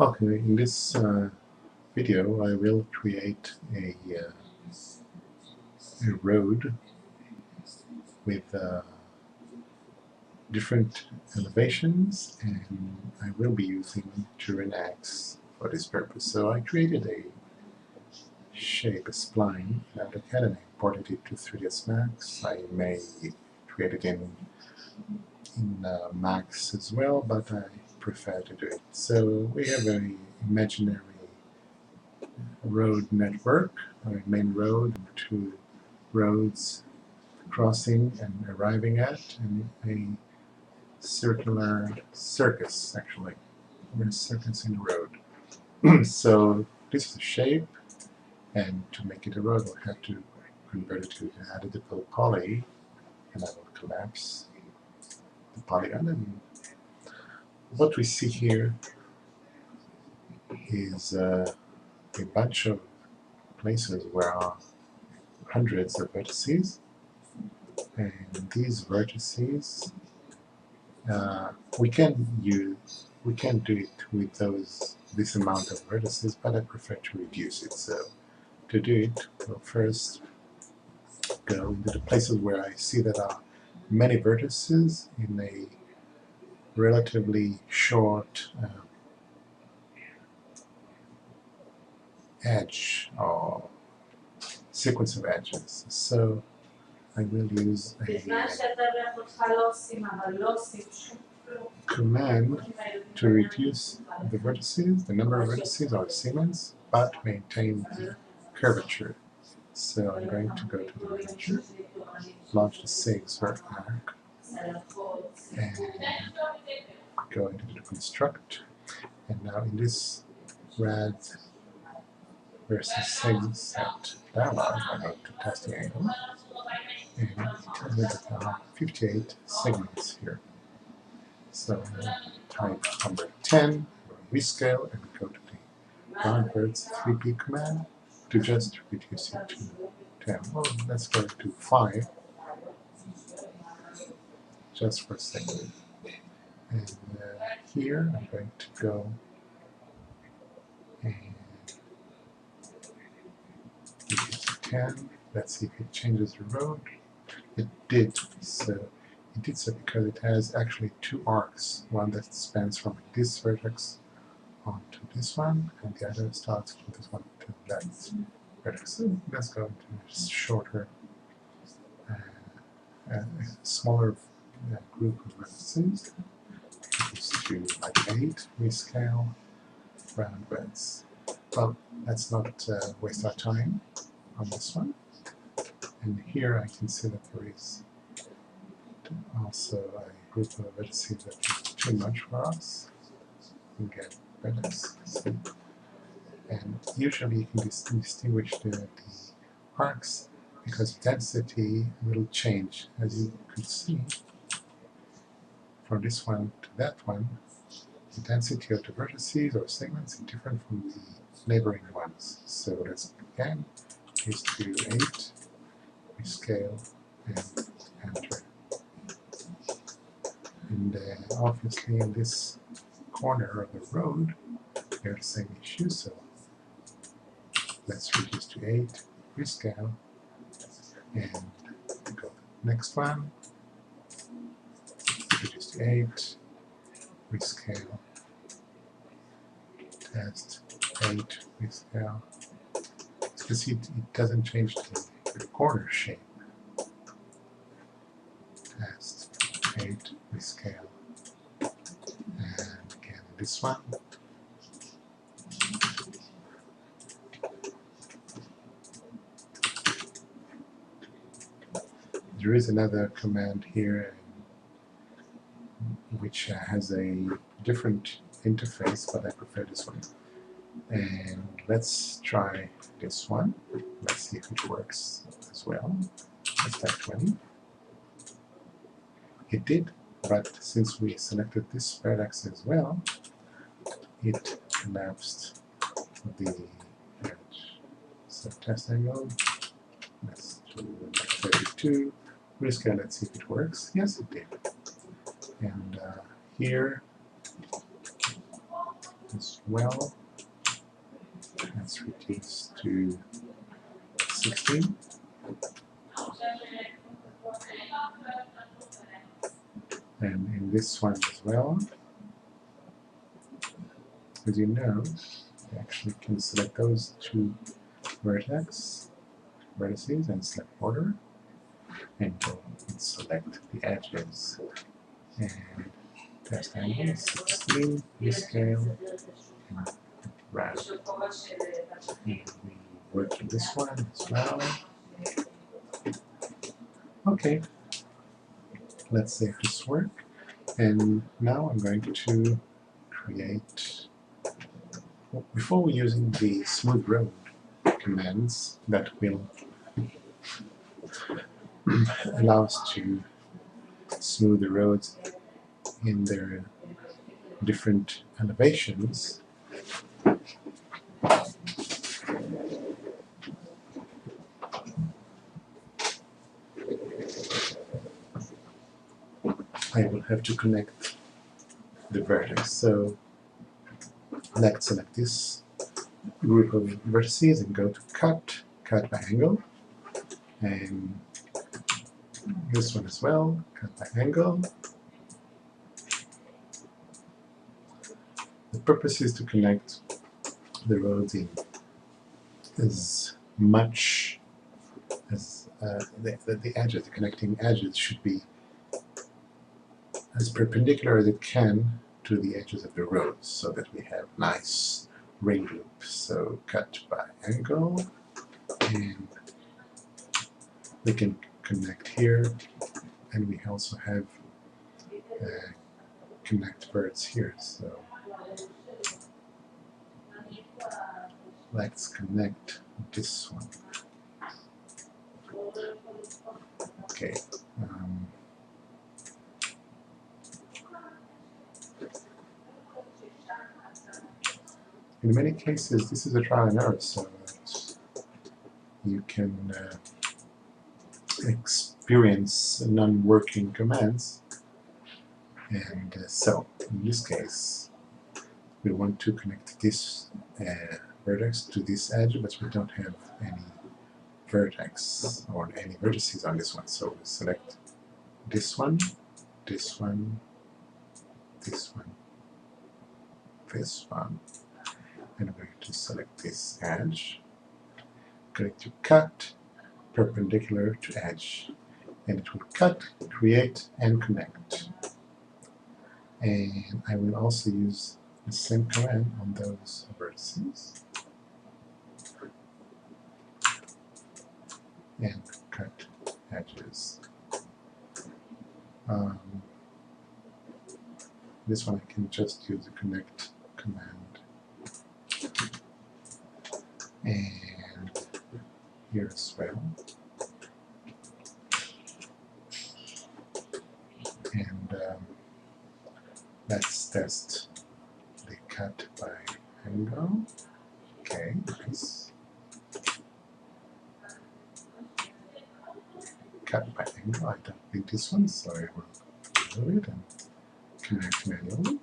Okay, in this video I will create a road with different elevations, and I will be using TerrainAxe for this purpose. So I created a shape, a spline, AutoCAD, and I imported it to 3ds Max. I may create it in Max as well, but I prefer to do it. So we have an imaginary road network, our main road, and two roads crossing and arriving at, and a circular circus, actually. We're a circus in the road. So this is a shape, and to make it a road, we'll have to convert it to an editable poly, and I will collapse the polygon. And what we see here is a bunch of places where are hundreds of vertices, and these vertices we can do it with this amount of vertices, but I prefer to reduce it. So to do it, we'll first go into the places where I see that are many vertices in a relatively short edge or sequence of edges. So I will use a command to reduce the vertices, the number of vertices or segments, but maintain the curvature. So I'm going to go to the manager, launch the saves for arc, and go into the construct. And now in this rad versus seg set dialog, I'm going to test the angle, and it tells me that there are 58 segments here. So type number 10, rescale, and go to the roundwords 3p command to just reduce it to 10. Well, let's go to 5, just for a second. And here I'm going to go and reduce to 10. Let's see if it changes the road. It did. So it did so because it has actually two arcs, one that spans from this vertex onto this one, and the other starts from this one to that vertex. So let's go into a shorter, a smaller group of vertices. Reduce to like 8, rescale, roundwords. Well, let's not waste our time on this one. And here I can see that there is also a group of vertices that is too much for us. We get vertices. And usually you can distinguish the arcs because density will change. As you could see, from this one to that one, the density of the vertices or segments is different from the neighboring ones. So let's again is to 8, rescale, and enter. And obviously in this corner of the road, we have the same issue. So let's reduce to 8, rescale, and go to the next one. Reduce to 8, rescale, test, 8, rescale. You can see it doesn't change the corner shape. Test, 8, rescale, and again this one. There is another command here which has a different interface, but I prefer this one. And let's try this one. Let's see if it works as well. Let's type 20. It did, but since we selected this vertex as well, it collapsed the edge. So test angle, let's do 32. Rescale, let's see if it works. Yes, it did. And here as well. Let's reduce to 16. And in this one as well, as you know, you actually can select those two vertices and select border, and go and select the edges. And test angle 16, rescale, and round. And we work in this one as well. Okay, let's save this work. And now I'm going to create, before we're using the smooth road commands that will allow us to smooth the roads in their different elevations, I will have to connect the vertex. So let's select this group of vertices and go to cut by angle, and this one as well, cut by angle. The purpose is to connect the roads in as much as the edges, the connecting edges should be as perpendicular as it can to the edges of the roads, so that we have nice ring loops. So cut by angle, and we can connect here, and we also have connect birds here. So let's connect this one. Okay. In many cases, this is a trial and error, so that you can experience non-working commands. And so, in this case, we want to connect this vertex to this edge, but we don't have any vertex or any vertices on this one. So we select this one, this one, this one, this one, and I'm going to select this edge. I'm going to cut perpendicular to edge, and it will cut, create, and connect. And I will also use the same command on those vertices, and cut edges. This one I can just use the connect command, and here as well. And let's test the cut by angle. Okay, nice. Cut by angle, I don't need this one, so I will remove it and connect manually.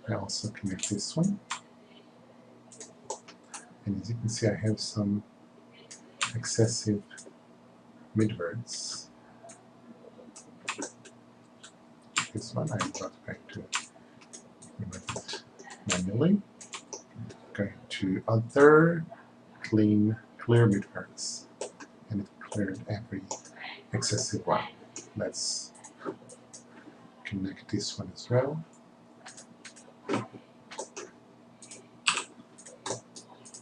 I also connect this one. And as you can see, I have some excessive midwards. This one I'm not going to remove it manually. Going to other, clear midwards, and it cleared every excessive one. Let's connect this one as well.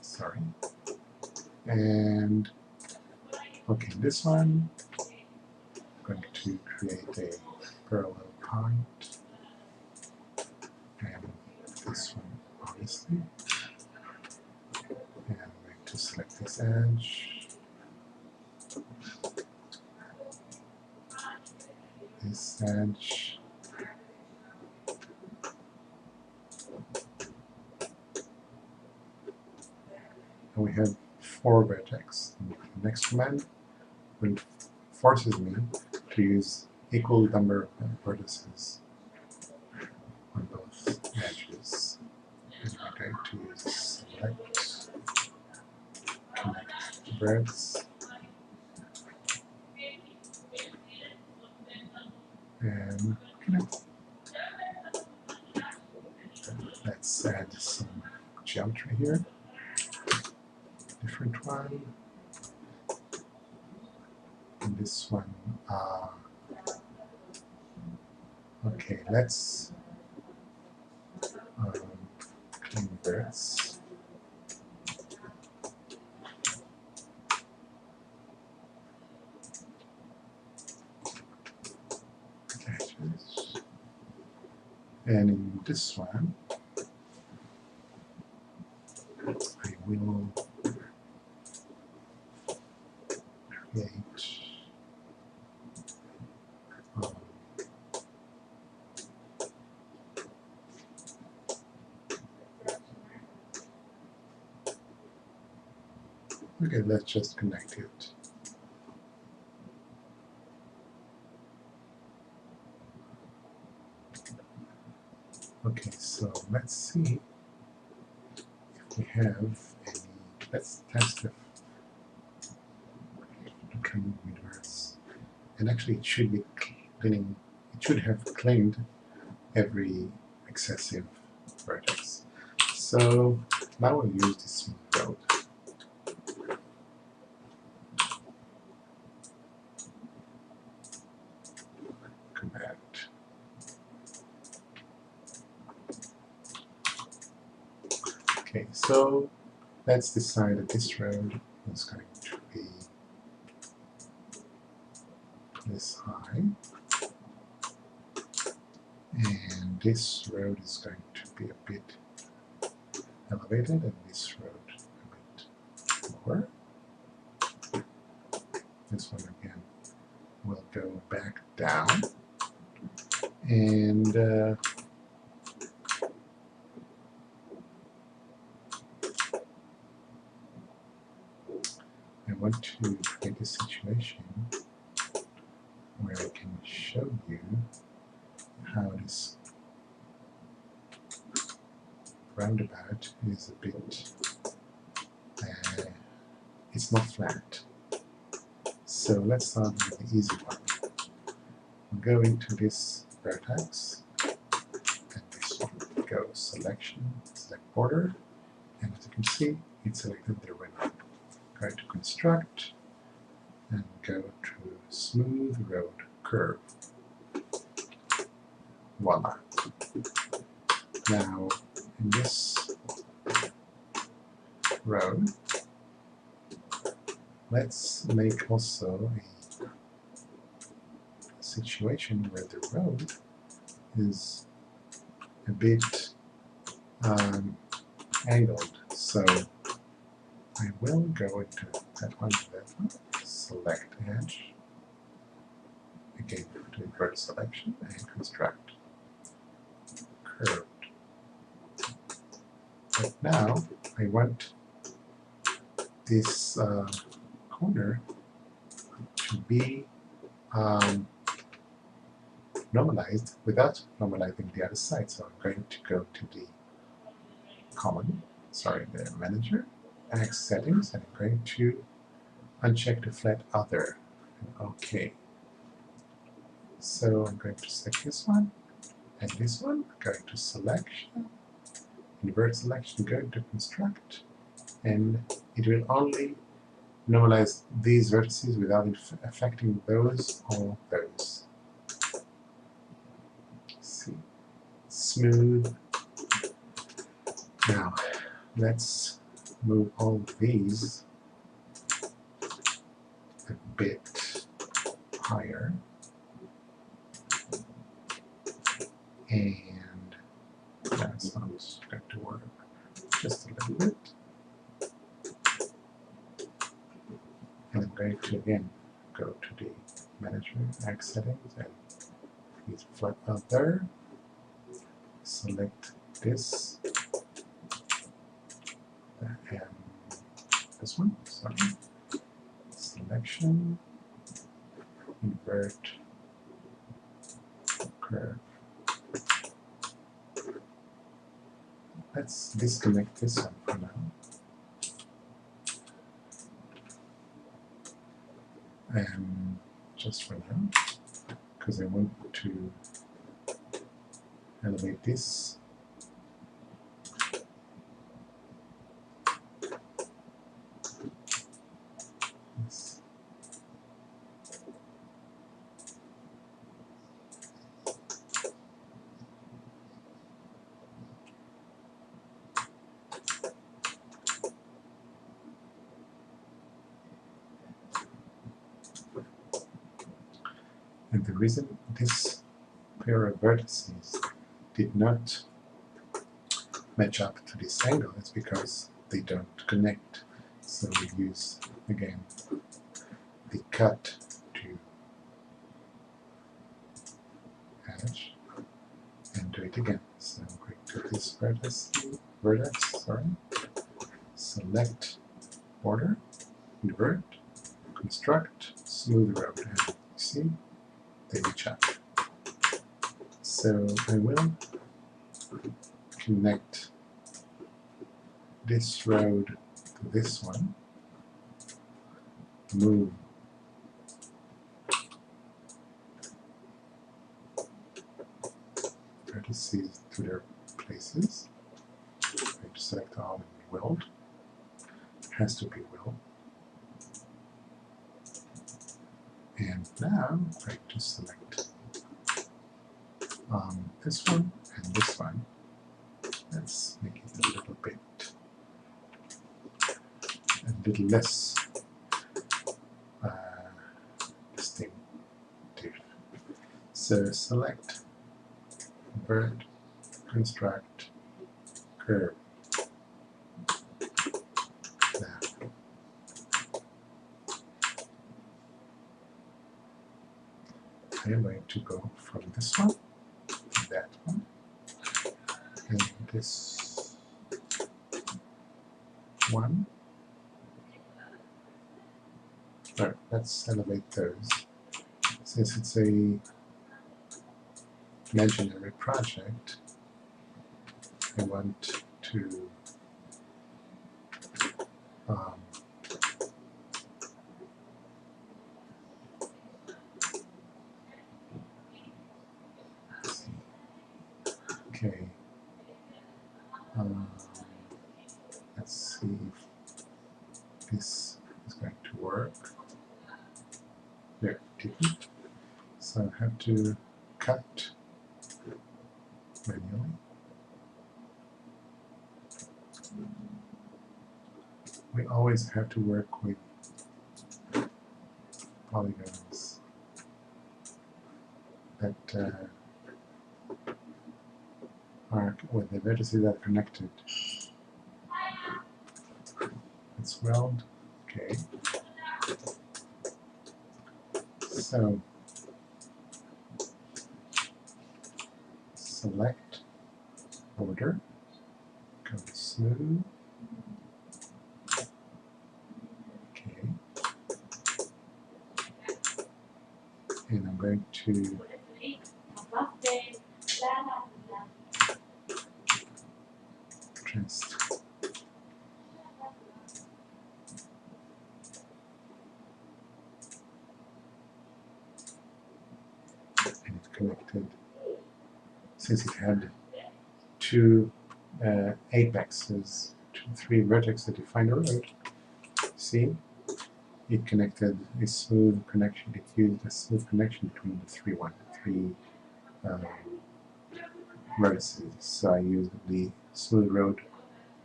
Sorry. And okay, this one, I'm going to create a parallel point, and this one obviously, and I'm going to select this edge, this edge, and we have 4 vertex. And the next command forces me to use equal number of vertices on both edges. going to use select, connect breadths, and connect. Let's add some geometry here. Different one. And this one. Okay, let's clean breadths. Edges. And in this one, I will create okay, let's just connect it. Okay, so let's see if we have any. Let's test if clean universe. And actually, it should be cleaning. It should have cleaned every excessive vertex. So now we'll use this smooth road. Command. Okay, so let's decide that this road is going to be this high, and this road is going to be a bit elevated, and this road a bit lower. This one again will go back down, and I want to create a situation where I can show you how this roundabout is a bit, it's not flat. So let's start with the easy one. We'll go into this vertex, and this one, go selection, select border, and as you can see, it selected the rim. Go to construct, and go to smooth road curve. Voila. Now, in this road, let's make also a situation where the road is a bit angled. So I will go into that one, select edge, again to invert selection and construct curved. But now I want this corner to be normalized without normalizing the other side. So I'm going to go to the the manager, Axe settings, and I'm going to uncheck the flat other. Okay. So I'm going to select this one and this one. I'm going to selection, invert selection, go to construct, and it will only normalize these vertices without affecting those or those. See, smooth. Now let's move all these a bit higher, and that's not going to work. Just a little bit. And I'm going to again go to the management Axe settings and use flat out there. Select this and this one. Sorry. Selection, invert curve. Let's disconnect this one for now. And just for now, because I want to elevate this. And the reason this pair of vertices did not match up to this angle is because they don't connect. So we use, again, the cut to edge and do it again. So I'm going to this vertex, select border, invert, construct, smooth road, and you see, they reach up. So I will connect this road to this one, move vertices to their places. I'm going to select all and weld. It has to be weld. And now I'm going to select this one and this one. Let's make it a little less distinctive. So select, invert, construct, curve. Now, I am going to go from this one to that one, and this one. Right, let's elevate those. Since it's a imaginary project, I want to okay. Let's see if this is going to work. There, it didn't. So I have to cut manually. We always have to work with polygons that are with the vertices that are connected. Let's weld. Okay. So select border, go to smooth. Okay. And I'm going to just and it connected. Since it had two apexes, three vertices that define a road, see, it connected a smooth connection. It used a smooth connection between the three vertices. So I used the smooth road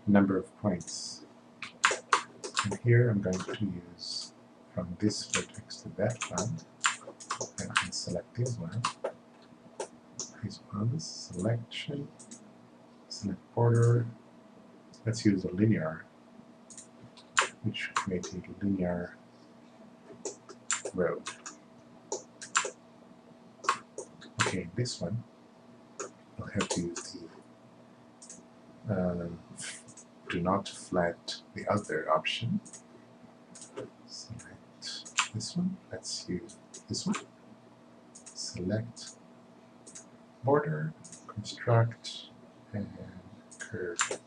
number of points. And here I'm going to use from this vertex to that one. I can select this one. These ones, selection, select border. Let's use a linear, which creates a linear road. Okay, this one, I'll have to use the do not flat the other option. Select this one. Let's use this one. Select border, construct, and curve.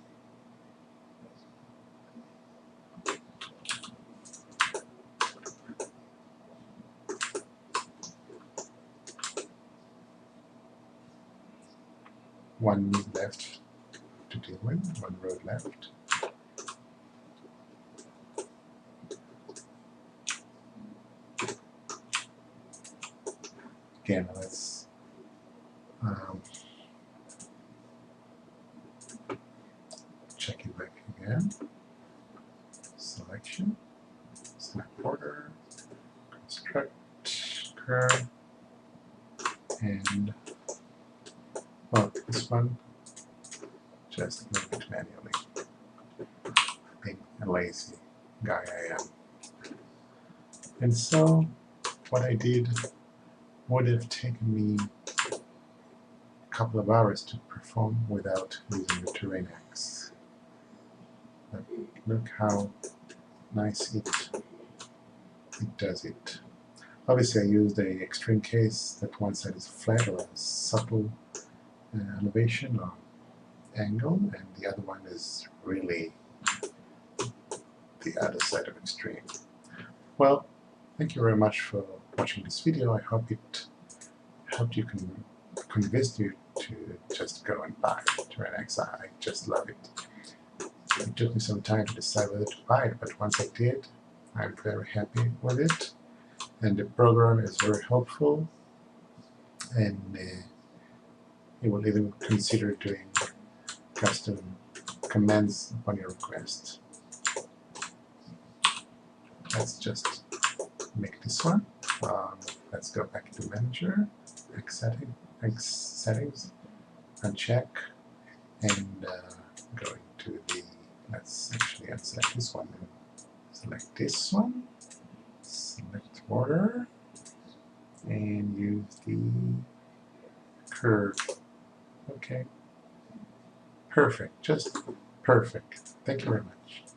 One left to deal with, one road left. Again, let's check it back again. Selection, select border, construct curve, and well, this one just make it manually. Being a lazy guy I am. And so what I did would have taken me a couple of hours to perform without using the TerrainAxe. But look how nice it does it. Obviously I used a extreme case that one side is flat or a subtle elevation or angle, and the other one is really the other side of extreme. Well, thank you very much for watching this video. I hope it helped you convince you to just go and buy TerrainAxe. I just love it. It took me some time to decide whether to buy it, but once I did, I'm very happy with it. And the program is very helpful, and it will even consider doing custom commands upon your request. Let's just make this one. Let's go back to Manager, X settings, uncheck, and going to the, let's actually unselect this one and select this one, select border, and use the curve. Okay, perfect, just perfect. Thank you very much.